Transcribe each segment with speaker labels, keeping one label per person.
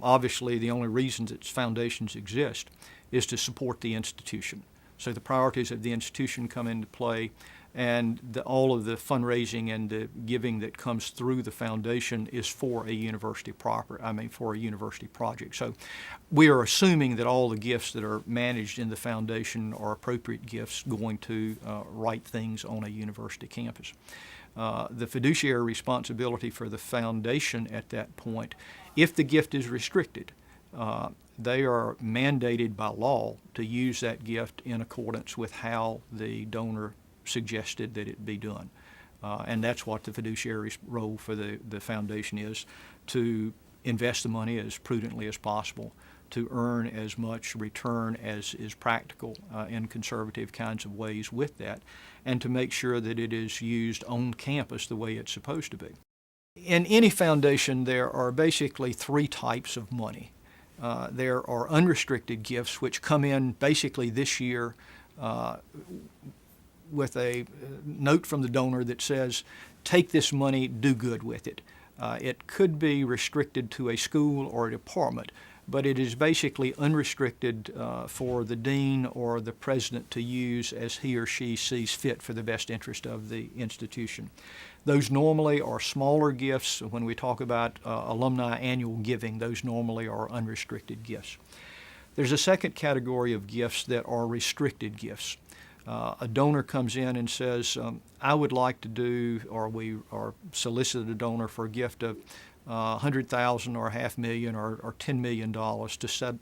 Speaker 1: Obviously, the only reason that foundations exist is to support the institution. So the priorities of the institution come into play, and all of the fundraising and the giving that comes through the foundation is for a university for a university project. So we are assuming that all the gifts that are managed in the foundation are appropriate gifts going to right things on a university campus. The fiduciary responsibility for the foundation at that point, if the gift is restricted, they are mandated by law to use that gift in accordance with how the donor suggested that it be done. And that's what the fiduciary role for the foundation is, to invest the money as prudently as possible, to earn as much return as is practical in conservative kinds of ways with that, and to make sure that it is used on campus the way it's supposed to be. In any foundation, there are basically three types of money. There are unrestricted gifts, which come in basically this year with a note from the donor that says, take this money, do good with it. It could be restricted to a school or a department, but it is basically unrestricted for the dean or the president to use as he or she sees fit for the best interest of the institution. Those normally are smaller gifts. When we talk about alumni annual giving, those normally are unrestricted gifts. There's a second category of gifts that are restricted gifts. A donor comes in and says, I would like to do, or we are solicited a donor for a gift of $100,000 or $500,000 or $10 million to set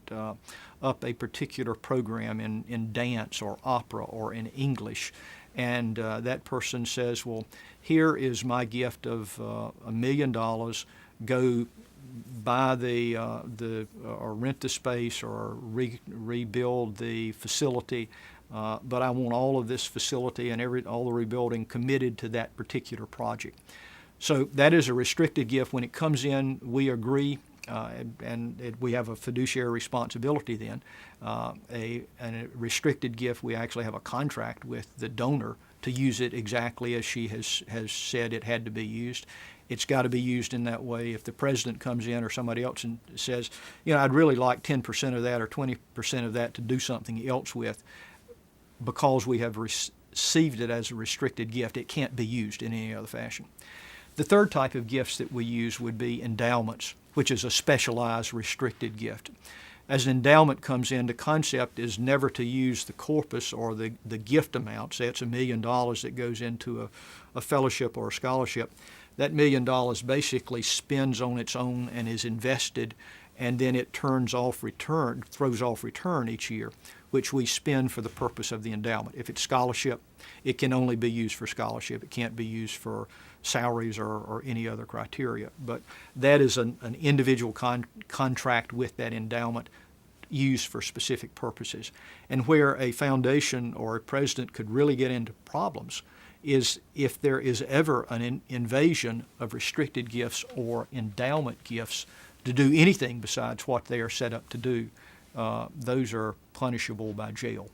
Speaker 1: up a particular program in dance or opera or in English. And that person says, well, here is my gift of $1 million. Go buy or rent the space or rebuild the facility. But I want all of this facility and all the rebuilding committed to that particular project. So that is a restricted gift. When it comes in, we agree, and we have a fiduciary responsibility then. A restricted gift, we actually have a contract with the donor to use it exactly as she has said it had to be used. It's got to be used in that way. If the president comes in or somebody else and says, I'd really like 10% of that or 20% of that to do something else with, because we have received it as a restricted gift, it can't be used in any other fashion. The third type of gifts that we use would be endowments, which is a specialized restricted gift. As an endowment comes in, the concept is never to use the corpus or the gift amount. Say it's $1 million that goes into a fellowship or a scholarship. That $1 million basically spends on its own and is invested, and then it throws off return each year, which we spend for the purpose of the endowment. If it's scholarship, it can only be used for scholarship. It can't be used for salaries or any other criteria. But that is an individual contract with that endowment used for specific purposes. And where a foundation or a president could really get into problems is if there is ever an invasion of restricted gifts or endowment gifts to do anything besides what they are set up to do. Those are punishable by jail.